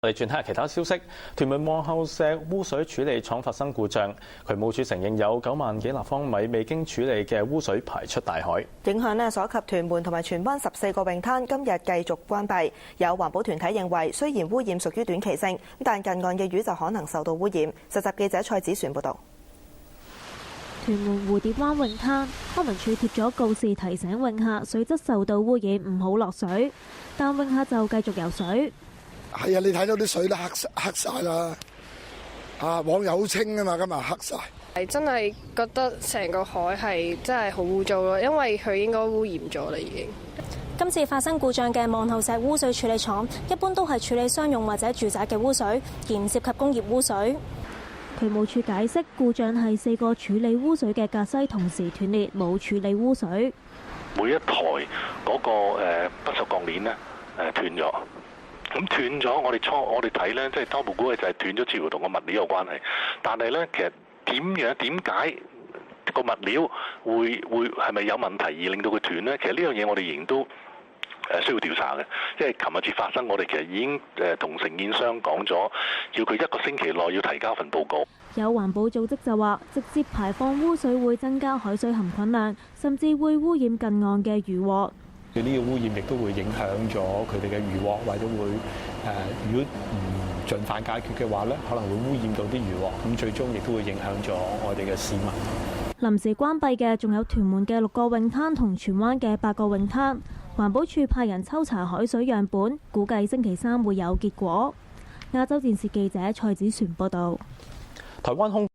我哋轉睇下其他消息。屯門皇后石污水處理廠發生故障，渠務署承認有9萬幾立方米未經處理嘅污水排出大海，影響所及屯門同埋荃灣14個泳灘，今日繼續關閉。有環保團體認為，雖然污染屬於短期性，但近岸嘅魚就可能受到污染。實習記者蔡子璇報導。屯門蝴蝶灣泳灘，康文署貼咗告示提醒泳客水質受到污染，唔好落水，但泳客就繼續游水。係啊，你睇到啲水都黑晒啦，往日好清啊嘛，今日黑晒。係真係覺得成個海係真係好污糟咯，因為佢應該污染咗啦已經。今次發生故障嘅皇后石污水處理廠，一般都係處理商用或者住宅嘅污水，而唔涉及工業污水。渠務署解釋，故障係4個處理污水嘅隔篩同時斷裂，冇處理污水。每一台嗰個不鏽鋼鏈咧斷咗。咁斷咗，我哋睇咧，即係初步估計就係斷咗，似乎同個物料有關係。但係咧，其實點解個物料會係咪有問題而令到佢斷咧？其實呢樣嘢我哋仍然都需要調查嘅。因為琴日至發生，我哋其實已經同承建商講咗，要佢1個星期內要提交份報告。有環保組織就話，直接排放污水會增加海水含菌量，甚至會污染近岸嘅漁獲。呢個污染亦都會影響咗佢哋嘅漁獲，或者會如果唔盡快解決嘅話咧，可能會污染到啲漁獲，咁最終亦都會影響咗我哋嘅市民。臨時關閉嘅仲有屯門嘅6個泳灘同荃灣嘅8個泳灘。環保署派人抽查海水樣本，估計星期3會有結果。亞洲電視記者蔡子璇報導。台灣空